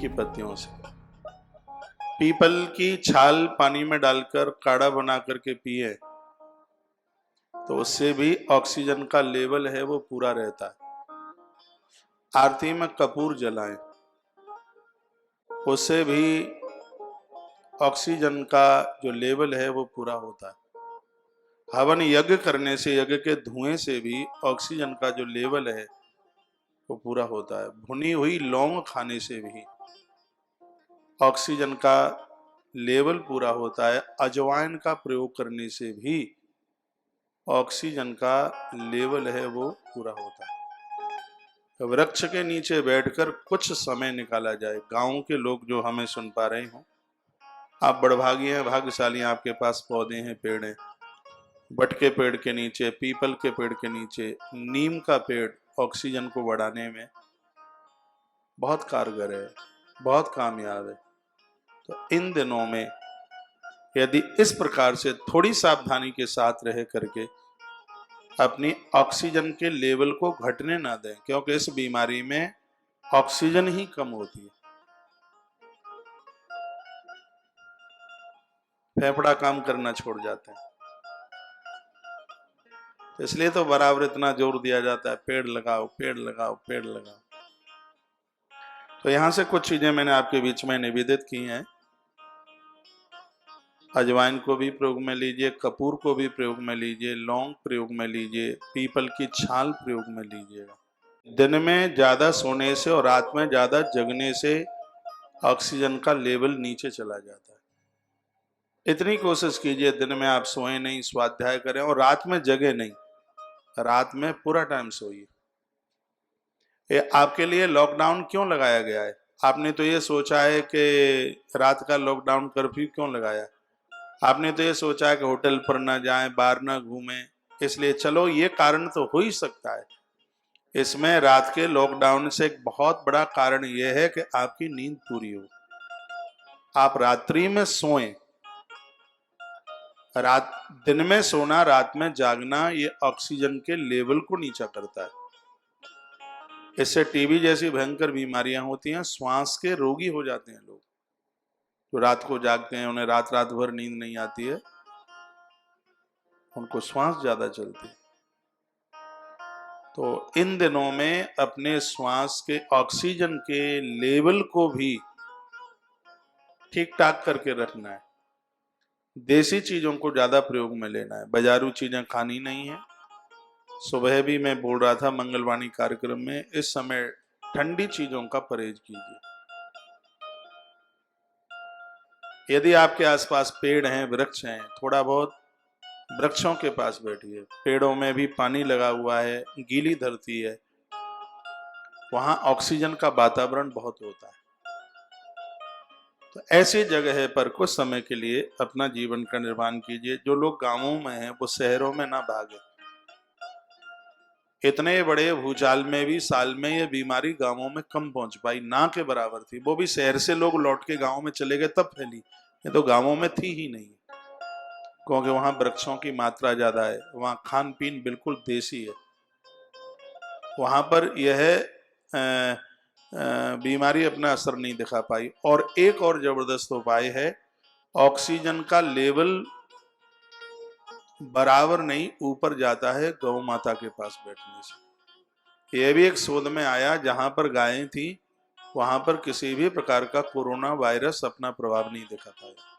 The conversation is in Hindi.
की पत्तियों से। पीपल की छाल पानी में डालकर काढ़ा बना करके पिए तो उससे भी ऑक्सीजन का लेवल है वो पूरा रहता है। आरती में कपूर जलाएं, उससे भी ऑक्सीजन का जो लेवल है वो पूरा होता है। हवन यज्ञ करने से, यज्ञ के धुएं से भी ऑक्सीजन का जो लेवल है वो पूरा होता है। भुनी हुई लौंग खाने से भी ऑक्सीजन का लेवल पूरा होता है। अजवाइन का प्रयोग करने से भी ऑक्सीजन का लेवल है वो पूरा होता है। वृक्ष के नीचे बैठकर कुछ समय निकाला जाए। गांव के लोग जो हमें सुन पा रहे हो, आप बड़भागी हैं, भाग्यशाली हैं, आपके पास पौधे हैं, पेड़ हैं। बट के पेड़ के नीचे, पीपल के पेड़ के नीचे, नीम का पेड़ ऑक्सीजन को बढ़ाने में बहुत कारगर है, बहुत कामयाब है। तो इन दिनों में यदि इस प्रकार से थोड़ी सावधानी के साथ रह करके अपनी ऑक्सीजन के लेवल को घटने ना दें, क्योंकि इस बीमारी में ऑक्सीजन ही कम होती है। फेफड़ा काम करना छोड़ जाते हैं। इसलिए तो बराबर इतना जोर दिया जाता है, पेड़ लगाओ, पेड़ लगाओ, पेड़ लगाओ। तो यहां से कुछ चीजें मैंने आपके बीच में निवेदित की हैं। अजवाइन को भी प्रयोग में लीजिए, कपूर को भी प्रयोग में लीजिए, लौंग प्रयोग में लीजिए, पीपल की छाल प्रयोग में लीजिएगा। दिन में ज्यादा सोने से और रात में ज्यादा जगने से ऑक्सीजन का लेवल नीचे चला जाता है। इतनी कोशिश कीजिए, दिन में आप सोए नहीं, स्वाध्याय करें, और रात में जगे नहीं, रात में पूरा टाइम सोइए। ये आपके लिए लॉकडाउन क्यों लगाया गया है? आपने तो ये सोचा है कि रात का लॉकडाउन कर्फ्यू क्यों लगाया? आपने तो ये सोचा है कि होटल पर ना जाएं, बाहर ना घूमें, इसलिए। चलो, ये कारण तो हो ही सकता है। इसमें रात के लॉकडाउन से एक बहुत बड़ा कारण यह है कि आपकी नींद पूरी हो, आप रात्रि में सोएं। दिन में सोना, रात में जागना, ये ऑक्सीजन के लेवल को नीचा करता है। इससे टीबी जैसी भयंकर बीमारियां होती हैं, श्वास के रोगी हो जाते हैं लोग जो रात को जागते हैं, उन्हें रात रात भर नींद नहीं आती है, उनको श्वास ज्यादा चलती है। तो इन दिनों में अपने श्वास के ऑक्सीजन के लेवल को भी ठीक ठाक करके रखना है। देसी चीजों को ज्यादा प्रयोग में लेना है, बाजारू चीजें खानी नहीं है। सुबह भी मैं बोल रहा था मंगलवाणी कार्यक्रम में, इस समय ठंडी चीजों का परहेज कीजिए। यदि आपके आसपास पेड़ हैं, वृक्ष हैं, थोड़ा बहुत वृक्षों के पास बैठिए। पेड़ों में भी पानी लगा हुआ है, गीली धरती है, वहां ऑक्सीजन का वातावरण बहुत होता है। तो ऐसी जगह पर कुछ समय के लिए अपना जीवन का निर्माण कीजिए। जो लोग गांवों में हैं वो शहरों में ना भागे। इतने बड़े भूचाल में भी साल में ये बीमारी गांवों में कम पहुंच पाई, ना के बराबर थी। वो भी शहर से लोग लौट के गांव में चले गए तब फैली, ये तो गांवों में थी ही नहीं, क्योंकि वहां वृक्षों की मात्रा ज्यादा है, वहां खान पीन बिल्कुल देसी है। वहां पर यह बीमारी अपना असर नहीं दिखा पाई। और एक और जबरदस्त उपाय है, ऑक्सीजन का लेवल बराबर नहीं ऊपर जाता है गौ माता के पास बैठने से। यह भी एक शोध में आया, जहां पर गायें थी वहां पर किसी भी प्रकार का कोरोना वायरस अपना प्रभाव नहीं दिखा पाया।